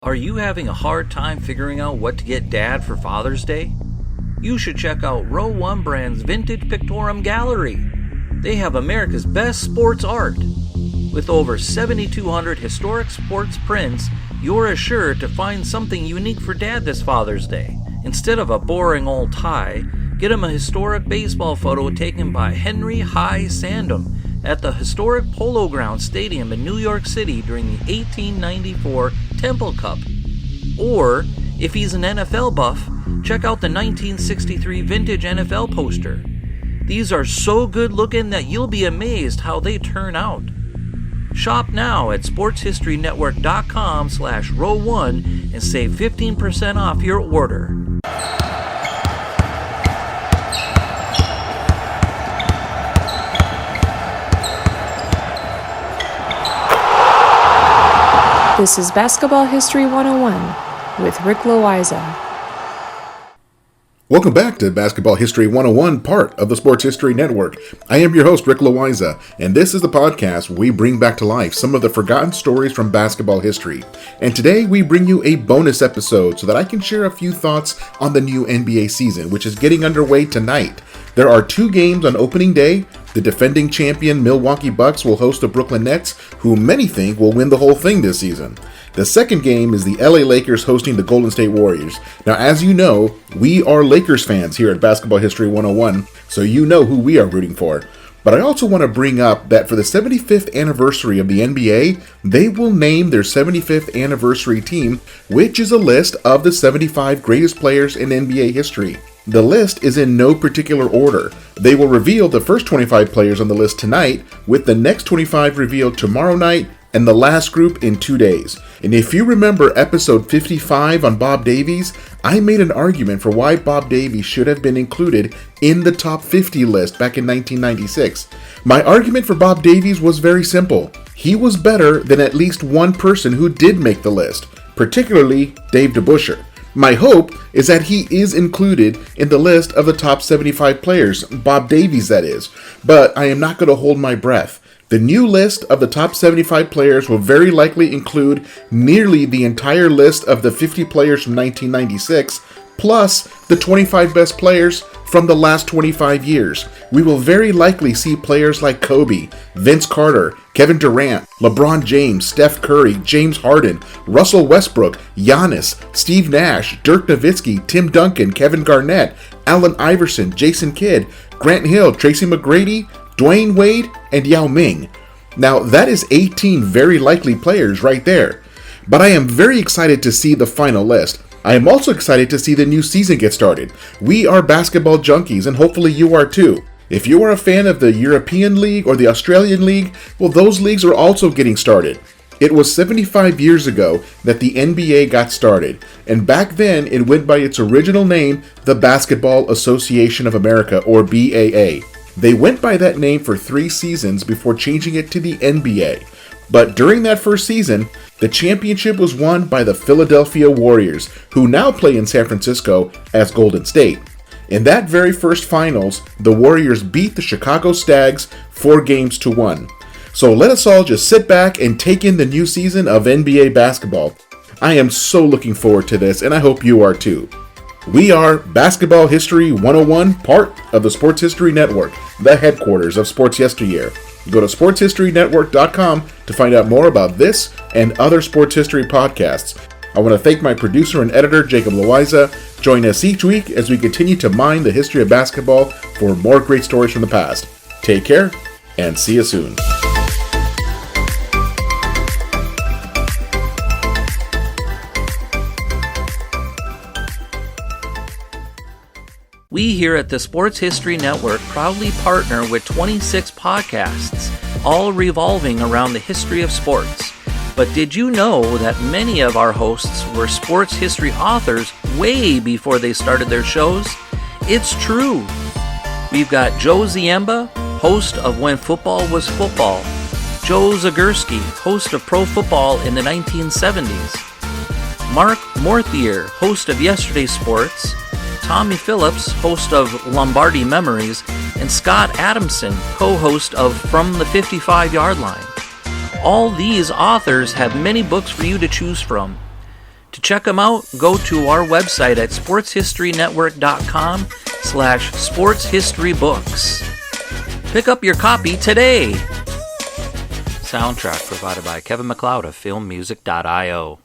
Are you having a hard time figuring out what to get Dad for Father's Day? You should check out Row 1 Brand's Vintage Pictorum Gallery. They have America's best sports art. With over 7,200 historic sports prints, you're assured to find something unique for Dad this Father's Day. Instead of a boring old tie, get him a historic baseball photo taken by Henry High Sandom at the historic Polo Grounds Stadium in New York City during the 1894 Temple Cup. Or, if he's an NFL buff, check out the 1963 vintage NFL poster. These are so good looking that you'll be amazed how they turn out. Shop now at sportshistorynetwork.com/row1 and save 15% off your order. This is Basketball History 101 with Rick Loayza. Welcome back to Basketball History 101, part of the Sports History Network. I am your host, Rick Loayza, and this is the podcast where we bring back to life some of the forgotten stories from basketball history. And today we bring you a bonus episode so that I can share a few thoughts on the new NBA season, which is getting underway tonight. There are 2 games on opening day. The defending champion Milwaukee Bucks will host the Brooklyn Nets, who many think will win the whole thing this season. The second game is the LA Lakers hosting the Golden State Warriors. Now, as you know, we are Lakers fans here at Basketball History 101, so you know who we are rooting for. But I also want to bring up that for the 75th anniversary of the NBA, they will name their 75th anniversary team, which is a list of the 75 greatest players in NBA history. The list is in no particular order. They will reveal the first 25 players on the list tonight, with the next 25 revealed tomorrow night, and the last group in 2 days. And if you remember episode 55 on Bob Davies, I made an argument for why Bob Davies should have been included in the top 50 list back in 1996. My argument for Bob Davies was very simple. He was better than at least one person who did make the list, particularly Dave DeBusschere. My hope is that he is included in the list of the top 75 players, Bob Davies that is, but I am not going to hold my breath. The new list of the top 75 players will very likely include nearly the entire list of the 50 players from 1996, plus the 25 best players from the last 25 years. We will very likely see players like Kobe, Vince Carter, Kevin Durant, LeBron James, Steph Curry, James Harden, Russell Westbrook, Giannis, Steve Nash, Dirk Nowitzki, Tim Duncan, Kevin Garnett, Allen Iverson, Jason Kidd, Grant Hill, Tracy McGrady, Dwayne Wade, and Yao Ming. Now, that is 18 very likely players right there. But I am very excited to see the final list. I am also excited to see the new season get started. We are basketball junkies, and hopefully you are too. If you are a fan of the European League or the Australian League, well, those leagues are also getting started. It was 75 years ago that the NBA got started, and back then it went by its original name, the Basketball Association of America, or BAA. They went by that name for 3 seasons before changing it to the NBA. But during that first season, the championship was won by the Philadelphia Warriors, who now play in San Francisco as Golden State. In that very first finals, the Warriors beat the Chicago Stags 4-1. So let us all just sit back and take in the new season of NBA basketball. I am so looking forward to this, and I hope you are too. We are Basketball History 101, part of the Sports History Network, the headquarters of sports yesteryear. Go to sportshistorynetwork.com to find out more about this and other sports history podcasts. I want to thank my producer and editor, Jacob Loayza. Join us each week as we continue to mine the history of basketball for more great stories from the past. Take care, and see you soon. We here at the Sports History Network proudly partner with 26 podcasts, all revolving around the history of sports. But did you know that many of our hosts were sports history authors way before they started their shows? It's true. We've got Joe Ziemba, host of When Football Was Football, Joe Zagurski, host of Pro Football in the 1970s, Mark Morthier, host of Yesterday Sports, Tommy Phillips, host of Lombardi Memories, and Scott Adamson, co-host of From the 55-Yard Line. All these authors have many books for you to choose from. To check them out, go to our website at sportshistorynetwork.com/sportshistorybooks. Pick up your copy today. Soundtrack provided by Kevin MacLeod of filmmusic.io.